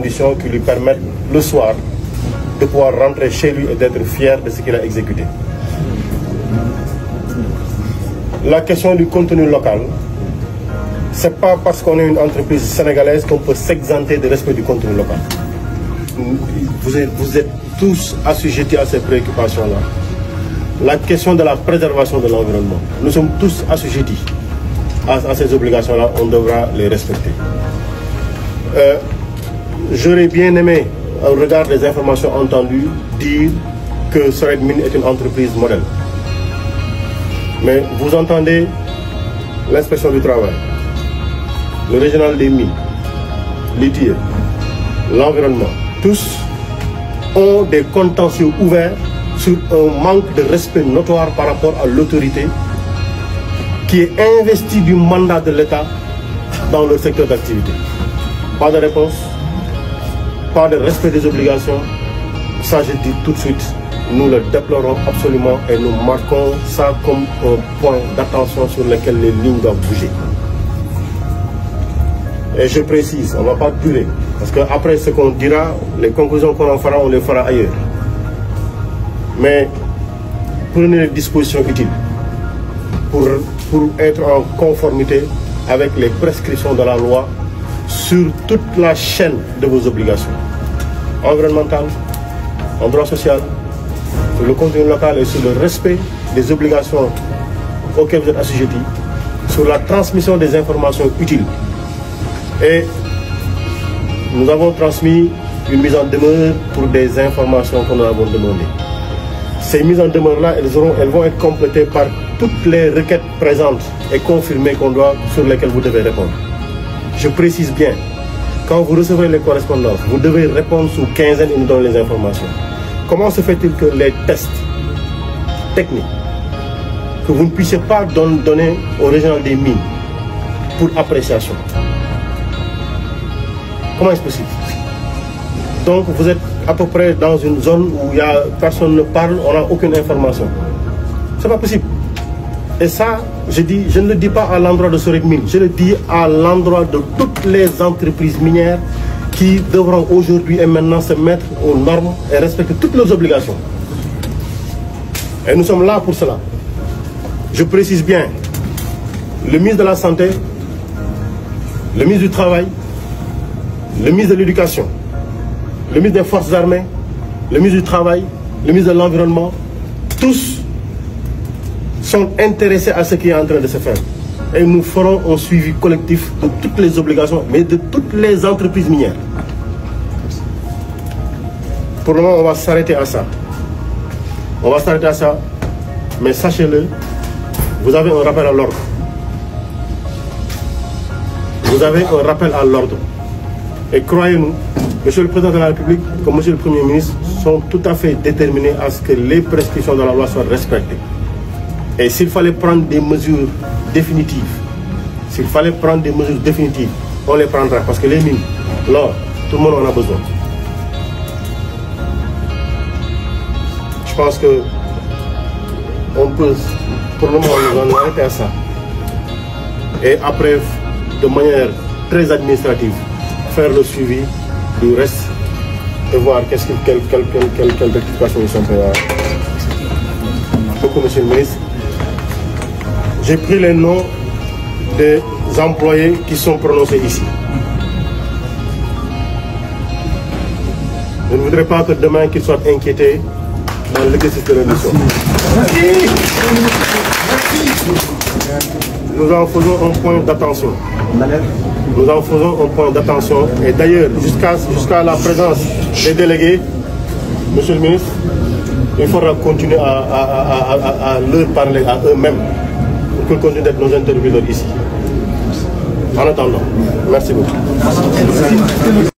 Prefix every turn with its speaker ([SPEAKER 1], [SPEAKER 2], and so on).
[SPEAKER 1] conditions qui lui permettent le soir de pouvoir rentrer chez lui et d'être fier de ce qu'il a exécuté. La question du contenu local, ce n'est pas parce qu'on est une entreprise sénégalaise qu'on peut s'exenter de respect du contenu local. Vous êtes tous assujettis à ces préoccupations-là. La question de la préservation de l'environnement, nous sommes tous assujettis à ces obligations-là, on devra les respecter. J'aurais bien aimé, au regard des informations entendues, dire que Soret Mines est une entreprise modèle. Mais vous entendez l'inspection du travail, le régional des mines, l'ITIE, l'environnement, tous ont des contentieux ouverts sur un manque de respect notoire par rapport à l'autorité qui est investie du mandat de l'État dans leur secteur d'activité. Pas de réponse, pas de respect des obligations, ça je dis tout de suite, nous le déplorons absolument et nous marquons ça comme un point d'attention sur lequel les lignes doivent bouger. Et je précise, on ne va pas durer, parce qu'après ce qu'on dira, les conclusions qu'on en fera, on les fera ailleurs. Mais prenez les dispositions utiles pour être en conformité avec les prescriptions de la loi sur toute la chaîne de vos obligations environnementales, en droit social, sur le contenu local et sur le respect des obligations auxquelles vous êtes assujettis, sur la transmission des informations utiles. Et nous avons transmis une mise en demeure pour des informations que nous avons demandées. Ces mises en demeure-là, elles vont être complétées par toutes les requêtes présentes et confirmées sur lesquelles vous devez répondre. Je précise bien, quand vous recevez les correspondances, vous devez répondre sous quinzaine et nous donner les informations. Comment se fait-il que les tests techniques, que vous ne puissiez pas donner au régional des mines pour appréciation? Comment est-ce possible? Donc vous êtes à peu près dans une zone où personne ne parle, on n'a aucune information. C'est pas possible. Et ça, je ne le dis pas à l'endroit de Soret Mines, je le dis à l'endroit de toutes les entreprises minières qui devront aujourd'hui et maintenant se mettre aux normes et respecter toutes leurs obligations. Et nous sommes là pour cela. Je précise bien, le ministre de la Santé, le ministre du Travail, le ministre de l'Éducation, le ministre des Forces armées, le ministre du Travail, le ministre de l'Environnement, tous sont intéressés à ce qui est en train de se faire. Et nous ferons un suivi collectif de toutes les obligations, mais de toutes les entreprises minières. Pour le moment, on va s'arrêter à ça. On va s'arrêter à ça, mais sachez-le, vous avez un rappel à l'ordre. Vous avez un rappel à l'ordre. Et croyez-nous, Monsieur le Président de la République, comme Monsieur le Premier ministre, sont tout à fait déterminés à ce que les prescriptions de la loi soient respectées. Et s'il fallait prendre des mesures définitives, on les prendra. Parce que les mines, l'or, tout le monde en a besoin. Je pense que on peut, pour le moment, nous en arrêter à ça. Et après, de manière très administrative, faire le suivi du reste et voir quelle rectification ils sont prêts à. Beaucoup, Monsieur le ministre. J'ai pris les noms des employés qui sont prononcés ici. Je ne voudrais pas que demain qu'ils soient inquiétés dans l'exercice de leur mission. Nous en faisons un point d'attention. Nous en faisons un point d'attention. Et d'ailleurs, jusqu'à la présence des délégués, Monsieur le ministre, il faudra continuer à leur parler à eux-mêmes pour qu'ils continuent d'être nos interlocuteurs ici. En attendant, merci beaucoup.